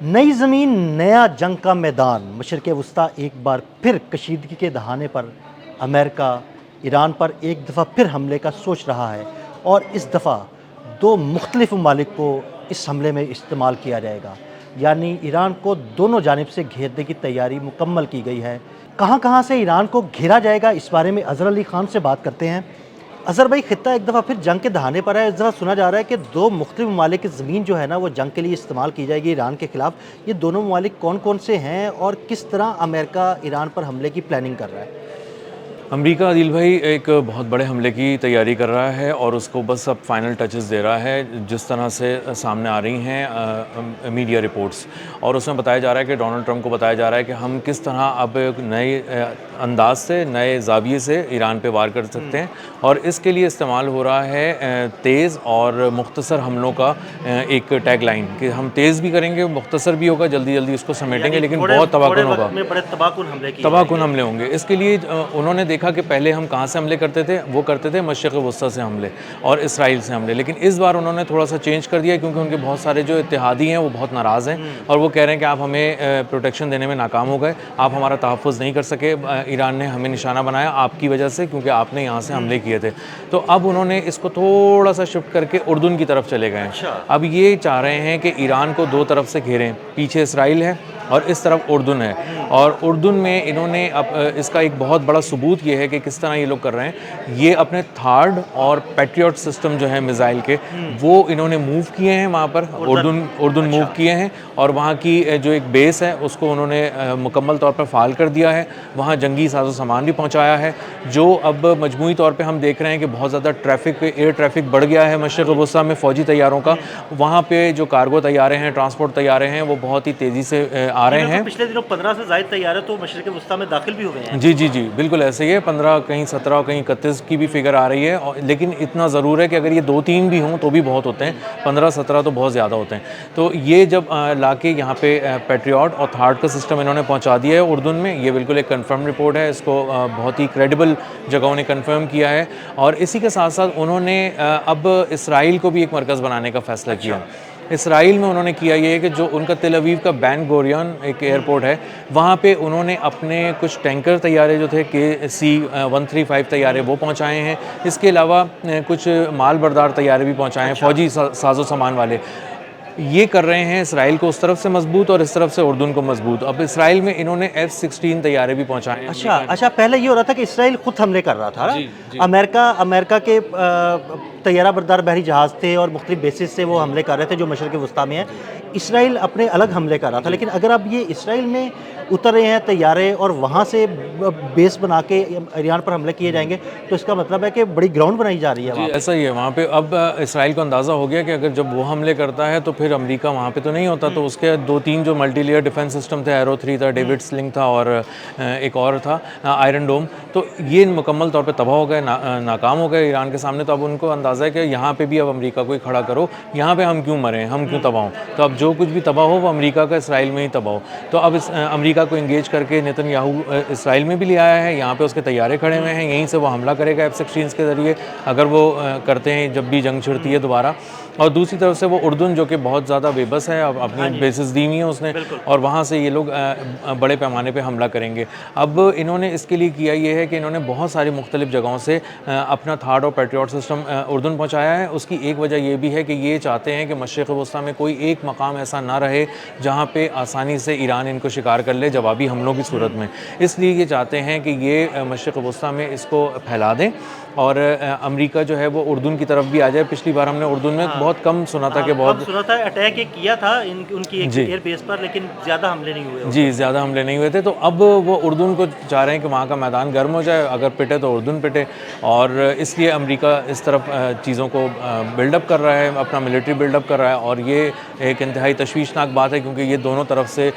नई ज़मीन नया जंग का मैदान मशरिक़ वस्ता एक बार फिर कशीदगी के दहाने पर अमेरिका ईरान पर एक दफ़ा फिर हमले का सोच रहा है और इस दफ़ा दो मुख्तलिफ ममालिक को इस हमले में इस्तेमाल किया जाएगा। यानी ईरान को दोनों जानिब से घेरने की तैयारी मुकम्मल की गई है। कहाँ कहाँ से ईरान को घेरा जाएगा, इस बारे में अज़हर अली ख़ान से बात करते हैं। अज़हर भाई, ख़ित्ता एक दफ़ा फिर जंग के दहाने पर है। इस दफ़ा सुना जा रहा है कि दो मुख्तलिफ ममालिक की ज़मीन जो है ना, वो जंग के लिए इस्तेमाल की जाएगी ईरान के ख़िलाफ़। ये दोनों ममालिक कौन कौन से हैं और किस तरह अमेरिका ईरान पर हमले की प्लानिंग कर रहा है? अमेरिका आदिल भाई एक बहुत बड़े हमले की तैयारी कर रहा है और उसको बस अब फाइनल टचेस दे रहा है। जिस तरह से सामने आ रही हैं मीडिया रिपोर्ट्स, और उसमें बताया जा रहा है कि डोनाल्ड ट्रंप को बताया जा रहा है कि हम किस तरह अब एक नए अंदाज से, नए ज़ाविये से ईरान पे वार कर सकते हैं। और इसके लिए इस्तेमाल हो रहा है तेज़ और मुख्तसर हमलों का एक टैग लाइन कि हम तेज़ भी करेंगे, मुख्तसर भी होगा, जल्दी जल्दी उसको समेटेंगे, लेकिन बहुत तबाहकुन होगा, तबाहकुन हमले होंगे। इसके लिए उन्होंने देखा कि पहले हम कहाँ से हमले करते थे, वो करते थे मशरिक़ वस्ता से हमले और इसराइल से हमले, लेकिन इस बार उन्होंने थोड़ा सा चेंज कर दिया क्योंकि उनके बहुत सारे जो इत्तेहादी हैं वो बहुत नाराज़ हैं और वो कह रहे हैं कि आप हमें प्रोटेक्शन देने में नाकाम हो गए, आप हमारा तहफ़्फ़ुज़ नहीं कर सके, ईरान ने हमें निशाना बनाया आपकी वजह से, क्योंकि आपने यहाँ से हमले किए थे। तो अब उन्होंने इसको थोड़ा सा शिफ्ट करके उर्दून की तरफ चले गए। अब ये चाह रहे हैं कि ईरान को दो तरफ से घेरें, पीछे इसराइल है और इस तरफ उर्दून है। और उर्दून में इन्होंने अब इसका एक बहुत बड़ा सबूत ये है कि किस तरह ये लोग कर रहे हैं। ये अपने थार्ड और पैट्रियट सिस्टम जो है मिसाइल के, वो इन्होंने मूव किए हैं वहाँ पर, उर्दून मूव किए हैं और वहाँ की जो एक बेस है उसको उन्होंने मुकम्मल तौर पर फ़ाल कर दिया है। वहाँ जंगी साजो सामान भी पहुँचाया है, जो अब मजमूई तौर पर हम देख रहे हैं कि बहुत ज़्यादा ट्रैफिक, एयर ट्रैफिक बढ़ गया है मशरिक़ वस्ता में फ़ौजी तैयारों का। वहाँ पे जो कार्गो तैयारे हैं, ट्रांसपोर्ट तैयारे हैं, वो बहुत ही तेज़ी से आ रहे हैं। पिछले दिनों 15 से ज़ायद तैयारे तो मशरिक़ वस्ता में दाखिल भी हो गए हैं। जी, जी, जी, बिल्कुल ऐसे ही है। 15, कहीं 17, कहीं 31 की भी फिगर आ रही है। और लेकिन इतना ज़रूर है कि अगर ये 2-3 भी हों तो भी बहुत होते हैं, 15-17 तो बहुत ज़्यादा होते हैं। तो ये जब लाके यहाँ पे पैट्रियट और थार्ड का सिस्टम इन्होंने पहुँचा दिया है उर्दून में, ये बिल्कुल एक कन्फर्म रिपोर्ट है। इसको बहुत ही क्रेडिबल जगहों ने कन्फर्म किया है। और इसी के साथ-साथ उन्होंने अब इसराइल को भी एक मरकज़ बनाने का फ़ैसला किया। इसराइल में उन्होंने किया ये है कि जो उनका तेल अवीव का बेन गुरियन एक एयरपोर्ट है, वहाँ पे उन्होंने अपने कुछ टैंकर तैयारे जो थे KC-135 तैयारे वो पहुँचाए हैं। इसके अलावा कुछ माल बरदार तैयारे भी पहुँचाए हैं, फ़ौजी साजो सामान वाले। ये कर रहे हैं इसराइल को उस तरफ से मजबूत और इस तरफ से उर्दून को मजबूत। अब इसराइल में इन्होंने F-16 तैयारे भी पहुँचाए हैं। अच्छा, पहले ये हो रहा था कि इसराइल खुद हमले कर रहा था ना? जी। अमेरिका के तैयारा बरदार बहरी जहाज़ थे और मुख्तलिफ बेसिस से वो हमले कर रहे थे जो मशरिक़ वस्ता में है। इसराइल अपने अलग हमले कर रहा था, लेकिन अगर अब ये इसराइल में उतर रहे हैं तैयारे और वहाँ से बेस बना के ईरान पर हमले किए जाएंगे, तो इसका मतलब है कि बड़ी ग्राउंड बनाई जा रही है वहाँ। ऐसा ही है वहाँ पे। अब इसराइल को अंदाज़ा हो गया कि अगर जब वो हमले करता है तो फिर अमेरिका वहाँ पे तो नहीं होता। तो उसके 2-3 जो मल्टी लेयर डिफेंस सिस्टम थे, एरो 3 था, डेविड स्लिंग था और एक और था आयरन डोम, तो ये मुकम्मल तौर पे तबाह हो गए, नाकाम हो गए ईरान के सामने। तो अब उनको अंदाज़ा है कि यहाँ पे भी अब अमेरिका को ही खड़ा करो, यहाँ पे हम क्यों मरें, हम क्यों तबाह हों। तो अब जो कुछ भी तबाह हो वो अमेरिका का इसराइल में ही तबाह हो। तो अब इस अमेरिका को इंगेज करके नेतन्याहू इसराइल में भी ले आया है, यहाँ पे उसके तैयारे खड़े हुए हैं, यहीं से वो हमला करेगा F-16 के ज़रिए अगर वो करते हैं जब भी जंग छिड़ती है दोबारा। और दूसरी तरफ से वो उर्दून जो कि बहुत ज़्यादा बेबस है, अब अपनी बेसिस दी हुई हैं उसने, और वहाँ से ये लोग बड़े पैमाने पे हमला करेंगे। अब इन्होंने इसके लिए किया ये है कि इन्होंने बहुत सारी मुख्तलिफ जगहों से अपना थार्ड और पैट्रियट सिस्टम उर्दून पहुँचाया है। उसकी एक वजह ये भी है कि ये चाहते हैं कि मशरिक़ वस्ता में कोई एक मकाम ऐसा ना रहे जहाँ पे आसानी से ईरान इनको शिकार कर ले जवाबी हमलों की सूरत में। इसलिए ये चाहते हैं कि ये मशरिक़ वस्ता में इसको फैला दें और अमेरिका जो है वो उर्दून की तरफ भी आ जाए। पिछली बार हमने उर्दून में बहुत कम सुना था कि बहुत सुना था अटैक एक किया था उनकी एक एयर बेस पर, लेकिन ज़्यादा हमले नहीं हुए। जी, ज़्यादा हमले नहीं हुए थे। तो अब वो उर्दून को चाह रहे हैं कि वहाँ का मैदान गर्म हो जाए, अगर पिटे तो उर्दून पिटे, और इसलिए अमेरिका इस तरफ चीज़ों को बिल्डअप कर रहा है, अपना मिलिट्री बिल्डअप कर रहा है। और ये एक इंतहाई तशवीशनाक बात है क्योंकि ये दोनों तरफ से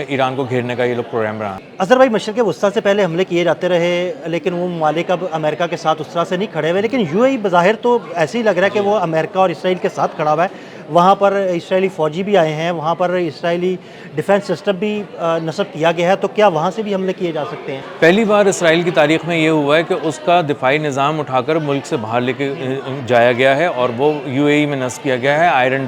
ईरान को घेरने का ये लोग प्रोग्राम रहा। अज़हर भाई, मशरिक़ वस्ता से पहले हमले किए जाते रहे, लेकिन वो ममालिक अब अमेरिका के साथ उस तरह से नहीं खड़े हुए, लेकिन यूएई बज़ाहिर तो ऐसे ही लग रहा है कि वो अमेरिका और इसराइल के साथ खड़ा हुआ है। वहाँ पर इजरायली फ़ौजी भी आए हैं, वहाँ पर इजरायली डिफेंस सिस्टम भी नस्ब किया गया है, तो क्या वहाँ से भी हमले किए जा सकते हैं? पहली बार इसराइल की तारीख में ये हुआ है कि उसका दिफाई निज़ाम उठाकर मुल्क से बाहर लेके जाया गया है और वो यूएई में नस्ब किया गया है। आयरन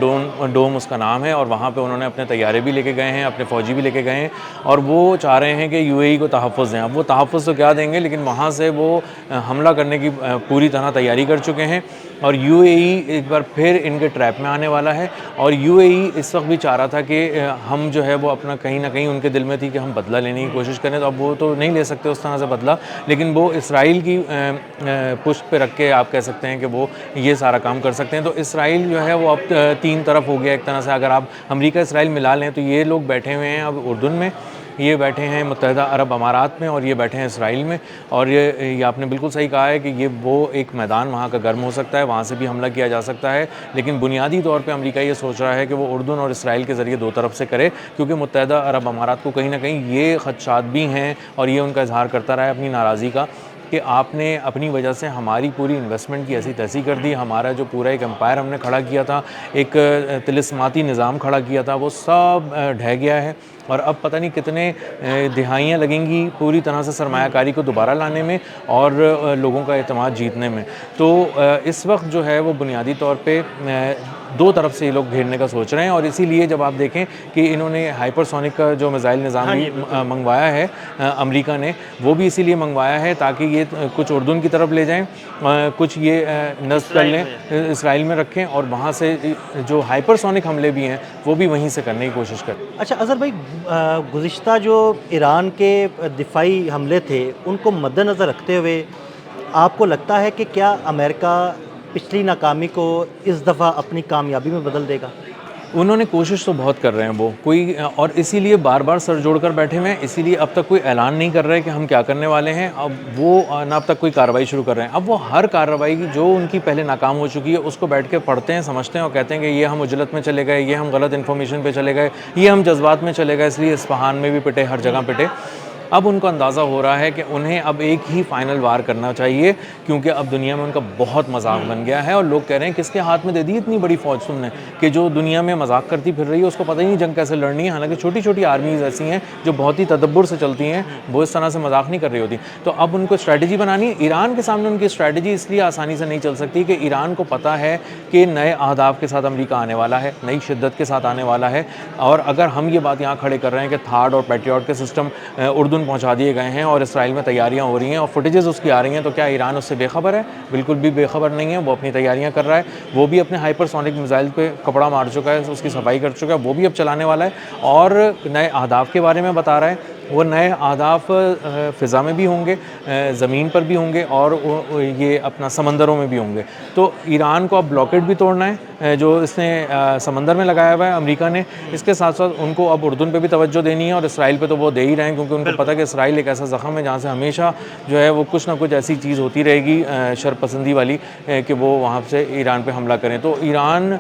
डोम उसका नाम है और वहाँ पे उन्होंने अपने तैयारे भी लेके गए हैं, अपने फ़ौजी भी लेके गए हैं और वो चाह रहे हैं कि यूएई को तहफ़्फ़ुज़ दें। अब वो तहफ़्फ़ुज़ तो क्या देंगे, लेकिन वहाँ से वो हमला करने की पूरी तरह तैयारी कर चुके हैं और यूएई एक बार फिर इनके ट्रैप में आने वाला है। और यूएई इस वक्त भी चाह रहा था कि हम जो है वो अपना कहीं ना कहीं उनके दिल में थी कि हम बदला लेने की कोशिश करें, तो अब वो तो नहीं ले सकते उस तरह से बदला, लेकिन वो इसराइल की पुष्ट पे रख के आप कह सकते हैं कि वो ये सारा काम कर सकते हैं। तो इसराइल जो है वो अब तीन तरफ हो गया एक तरह से। अगर आप अमेरिका इसराइल मिला लें तो ये लोग बैठे हुए हैं अब उर्दून में, ये बैठे हैं मुत्तहिदा अरब अमारात में और ये बैठे हैं इसराइल में। और ये आपने बिल्कुल सही कहा है कि ये वो एक मैदान वहाँ का गर्म हो सकता है, वहाँ से भी हमला किया जा सकता है, लेकिन बुनियादी तौर पे अमेरिका ये सोच रहा है कि वो उर्दून और इसराइल के ज़रिए दो तरफ से करे, क्योंकि मुत्तहिदा अरब अमारात को कहीं ना कहीं ये खदशात भी हैं और ये उनका इजहार करता रहा है अपनी नाराज़गी का कि आपने अपनी वजह से हमारी पूरी इन्वेस्टमेंट की ऐसी तैसी कर दी, हमारा जो पूरा एक एम्पायर हमने खड़ा किया था, एक तिलिस्माती निज़ाम खड़ा किया था, वो सब ढह गया है और अब पता नहीं कितने दिहाइयाँ लगेंगी पूरी तरह से सरमायाकारी को दोबारा लाने में और लोगों का एतमाद जीतने में। तो इस वक्त जो है वो बुनियादी तौर पे दो तरफ से ये लोग घेरने का सोच रहे हैं और इसीलिए जब आप देखें कि इन्होंने हाइपरसोनिक का जो मिसाइल निज़ाम भी मंगवाया है अमेरिका ने, वो भी इसीलिए मंगवाया है ताकि ये कुछ उर्दून की तरफ ले जाएं, कुछ ये नस्ब कर लें, इसराइल में रखें और वहाँ से जो हाइपरसोनिक हमले भी हैं वो भी वहीं से करने की कोशिश करें। अच्छा अज़हर भाई, गुज़िश्ता जो ईरान के दिफाई हमले थे उनको मद्देनज़र रखते हुए आपको लगता है कि क्या अमेरिका पिछली नाकामी को इस दफ़ा अपनी कामयाबी में बदल देगा? उन्होंने कोशिश तो बहुत कर रहे हैं वो कोई, और इसीलिए बार बार सर जोड़कर बैठे हुए हैं, इसीलिए अब तक कोई ऐलान नहीं कर रहे कि हम क्या करने वाले हैं। अब वो ना अब तक कोई कार्रवाई शुरू कर रहे हैं। अब वो हर कार्रवाई की जो उनकी पहले नाकाम हो चुकी है उसको बैठ के पढ़ते हैं, समझते हैं और कहते हैं कि ये हम उजलत में चले गए, ये हम गलत इन्फॉर्मेशन पे चले गए, ये हम जज्बात में चले गए, इसलिए इस्फहान में भी पिटे, हर जगह पिटे। अब उनको अंदाज़ा हो रहा है कि उन्हें अब एक ही फाइनल वार करना चाहिए, क्योंकि अब दुनिया में उनका बहुत मजाक बन गया है और लोग कह रहे हैं किसके हाथ में दे दी इतनी बड़ी फ़ौज तुमने कि जो दुनिया में मजाक करती फिर रही है, उसको पता ही नहीं जंग कैसे लड़नी है। हालांकि छोटी छोटी आर्मीज़ ऐसी हैं जो बहुत ही तदब्बुर से चलती हैं, वो इस तरह से मजाक नहीं कर रही होती। तो अब उनको स्ट्रैटेजी बनानी है। ईरान के सामने उनकी स्ट्रैटेजी इसलिए आसानी से नहीं चल सकती कि ईरान को पता है कि नए अहदाफ के साथ अमेरिका आने वाला है, नई शिद्दत के साथ आने वाला है। और अगर हम ये बात यहाँ खड़े कर रहे हैं कि थार्ड और पैट्रियट के सिस्टम उर्दून पहुँचा दिए गए हैं और इसराइल में तैयारियां हो रही हैं और फुटेजेस उसकी आ रही हैं, तो क्या ईरान उससे बेखबर है? बिल्कुल भी बेखबर नहीं है। वो अपनी तैयारियां कर रहा है, वो भी अपने हाइपरसोनिक मिसाइल पे कपड़ा मार चुका है, उसकी सफाई कर चुका है, वो भी अब चलाने वाला है और नए अहदाफ के बारे में बता रहा है। वो नए अहदाफ फ़िज़ा में भी होंगे, ज़मीन पर भी होंगे और ये अपना समंदरों में भी होंगे। तो ईरान को अब ब्लॉकेट भी तोड़ना है जो इसने समंदर में लगाया हुआ है अमेरिका ने। इसके साथ साथ उनको अब उर्दून पे भी तवज्जो देनी है और इसराइल पे तो वो दे ही रहे हैं, क्योंकि उनको पता है कि इसराइल एक ऐसा ज़ख़म है जहाँ से हमेशा जो है वो कुछ ना कुछ ऐसी चीज़ होती रहेगी शरपसंदी वाली कि वो वहाँ से ईरान पे हमला करें। तो ईरान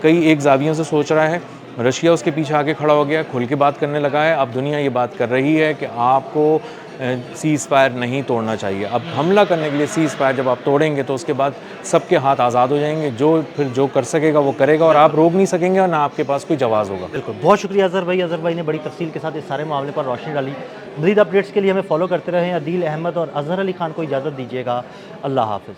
कई एक ज़ावियों से सोच रहा है, रशिया उसके पीछे आके खड़ा हो गया, खुल के बात करने लगा है। अब दुनिया ये बात कर रही है कि आपको सीज़ फायर नहीं तोड़ना चाहिए। अब हमला करने के लिए सीज़ फायर जब आप तोड़ेंगे तो उसके बाद सबके हाथ आज़ाद हो जाएंगे, फिर जो कर सकेगा वो करेगा और आप रोक नहीं सकेंगे और ना आपके पास कोई जवाब होगा। बिल्कुल, बहुत शुक्रिया अज़हर भाई ने बड़ी तफसील के साथ इस सारे मामले पर रोशनी डाली। मज़ीद अपडेट्स के लिए हमें फॉलो करते रहें। अदील अहमद और अज़हर अली खान को इजाज़त दीजिएगा। अल्लाह हाफ़िज़।